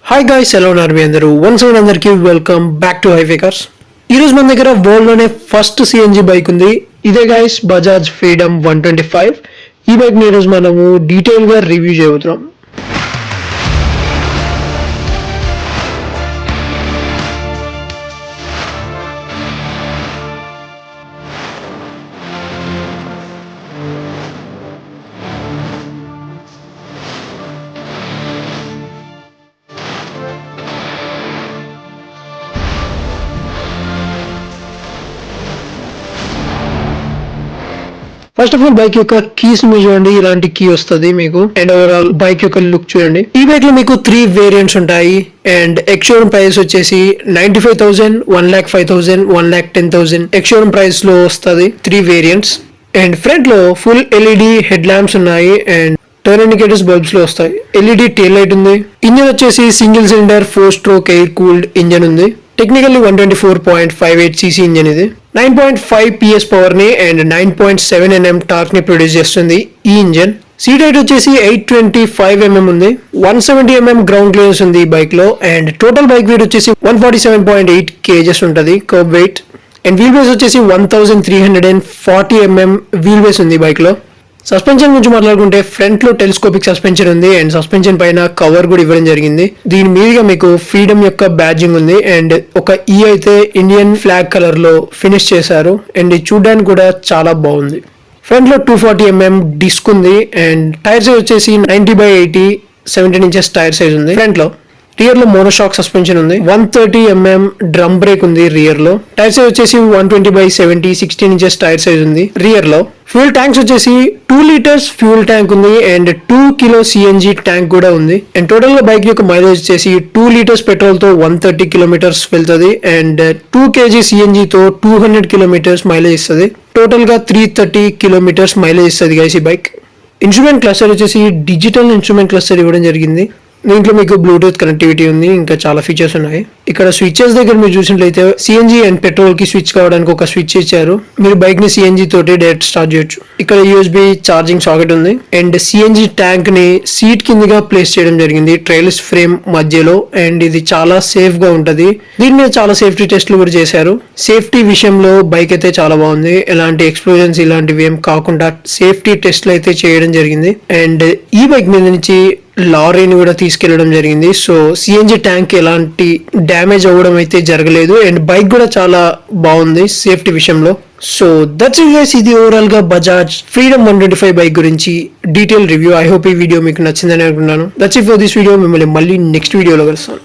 Hi guys, ఎలా ఉన్నారు మీ అందరూ? వన్స్ అగైన్ అందరికీ welcome back to highway cars. ఈ రోజు మన దగ్గర వరల్డ్ లోనే ఫస్ట్ సిఎన్జి బైక్ ఉంది. ఇదే గాయ్స్, బజాజ్ ఫ్రీడమ్ 125. ఈ బైక్ ని ఈరోజు మనము డీటెయిల్ గా రివ్యూ చేయబోతున్నాం. ఫస్ట్ ఆఫ్ ఆల్ బైక్ యొక్క కీస్ మీరు చూడండి, ఇలాంటి కీ వస్తుంది మీకు. అండ్ ఓవరాల్ బైక్ యొక్క లుక్ చూడండి. ఈ బైక్ లో మీకు 3 వేరియంట్స్ ఉంటాయి. అండ్ ఎక్స్-షోరూమ్ ప్రైస్ వచ్చేసి 95,000, 1,05,000, 1,10,000 ఎక్స్-షోరూమ్ ప్రైస్ లో వస్తుంది. 3 వేరియంట్స్. అండ్ ఫ్రంట్ లో ఫుల్ ఎల్ఈడి హెడ్ ల్యాంప్స్ ఉన్నాయి. అండ్ టర్న్ ఇండికేటర్స్ బల్బ్స్ లో వస్తాయి. ఎల్ఈడి టెయిల్ లైట్ ఉంది. ఇంజన్ వచ్చేసి single cylinder four stroke air cooled engine ఉంది. టెక్నికల్లీ 124.58 cc ఇంజన్ ఇది. 9.5 PS పవర్ ని అండ్ 9.7 Nm టార్క్ ని ప్రొడ్యూస్ చేస్తుంది ఈ ఇంజన్. సీట్ హైట్ వచ్చేసి 825 mm ఉంది. 170 mm గ్రౌండ్ క్లియరెన్స్ ఉంది ఈ బైక్ లో. అండ్ టోటల్ బైక్ వెయిట్ వచ్చేసి 147.8 kgs ఉంటుంది curb weight. And wheel base వచ్చేసి 1340 mm వీల్ బేస్ ఉంది బైక్ లో. సస్పెన్షన్ గురించి మాట్లాడుకుంటే ఫ్రంట్ లో టెలిస్కోపిక్ సస్పెన్షన్ ఉంది. అండ్ సస్పెన్షన్ పైన కవర్ కూడా ఇవ్వడం జరిగింది. దీని మీదుగా మీకు ఫ్రీడమ్ యొక్క బ్యాడ్జింగ్ ఉంది. అండ్ ఒక ఈ అయితే ఇండియన్ ఫ్లాగ్ కలర్ లో ఫినిష్ చేశారు. అండ్ ఇది చూడడానికి కూడా చాలా బాగుంది. ఫ్రంట్ లో 240 mm డిస్క్ ఉంది. అండ్ టైర్ సైజ్ వచ్చేసి 90/80 17 inches టైర్ సైజ్ ఉంది ఫ్రంట్ లో. రియర్ లో మోనోషాక్ సస్పెన్షన్ ఉంది. 130 mm డ్రమ్ బ్రేక్ ఉంది రియర్ లో. టైర్ సైజ్ వచ్చేసి 120/70 16 inches టైర్ సైజ్ ఉంది రియర్ లో. ఫ్యూల్ ట్యాంక్స్ వచ్చేసి 2 liters ఫ్యూల్ ట్యాంక్ ఉంది. అండ్ 2 kg సిఎన్జి ట్యాంక్ కూడా ఉంది. అండ్ టోటల్ గా బైక్ యొక్క మైలేజ్ వచ్చేసి 2 liters పెట్రోల్ తో 130 kilometers వెళ్తుంది. అండ్ 2 kg సిఎన్జి తో 200 kilometers మైలేజ్ ఇస్తుంది. టోటల్ గా 330 kilometers మైలేజ్ ఇస్తుంది గైస్ ఈ బైక్. ఇన్స్ట్రుమెంట్ క్లస్టర్ వచ్చేసి డిజిటల్ ఇన్స్ట్రుమెంట్ క్లస్టర్ ఇవ్వడం జరిగింది. దీంట్లో మీకు బ్లూటూత్ కనెక్టివిటీ ఉంది. ఇంకా చాలా ఫీచర్స్ ఉన్నాయి. ఇక్కడ స్విచెస్ దగ్గర మీరు చూసినట్లయితే సిఎన్జి అండ్ పెట్రోల్ కి స్విచ్ కావడానికి ఒక స్విచ్ ఇచ్చారు. మీరు బైక్ ని సిఎన్జి తోటి డైరెక్ట్ స్టార్ట్ చేయొచ్చు. ఇక్కడ యూఎస్బి ఛార్జింగ్ సాకెట్ ఉంది. అండ్ సిఎన్జి ట్యాంక్ ని సీట్ కిందగా ప్లేస్ చేయడం జరిగింది ట్రైల్స్ ఫ్రేమ్ మధ్యలో. అండ్ ఇది చాలా సేఫ్ గా ఉంటది. దీని మీద చాలా సేఫ్టీ టెస్ట్లు కూడా చేశారు. సేఫ్టీ విషయంలో బైక్ అయితే చాలా బాగుంది. ఎలాంటి ఎక్స్ప్లోజన్స్ ఇలాంటివి ఏం కాకుండా సేఫ్టీ టెస్ట్లు అయితే చేయడం జరిగింది. అండ్ ఈ బైక్ మీద నుంచి లారీని కూడా తీసుకెళ్లడం జరిగింది. సో సిఎన్జి ట్యాంక్ ఎలాంటి డ్యామేజ్ అవ్వడం అయితే జరగలేదు. అండ్ బైక్ కూడా చాలా బాగుంది సేఫ్టీ విషయంలో. సో దట్స్ ఇట్ గైస్, ఇది ఓవరాల్ గా బజాజ్ ఫ్రీడమ్ 125 బైక్ గురించి డీటెయిల్ రివ్యూ. ఐ హోప్ ఈ వీడియో మీకు నచ్చిందని అనుకుంటున్నాను. That's it for this video. మిమ్మల్ని మళ్ళీ నెక్స్ట్ వీడియోలో కలుస్తాను.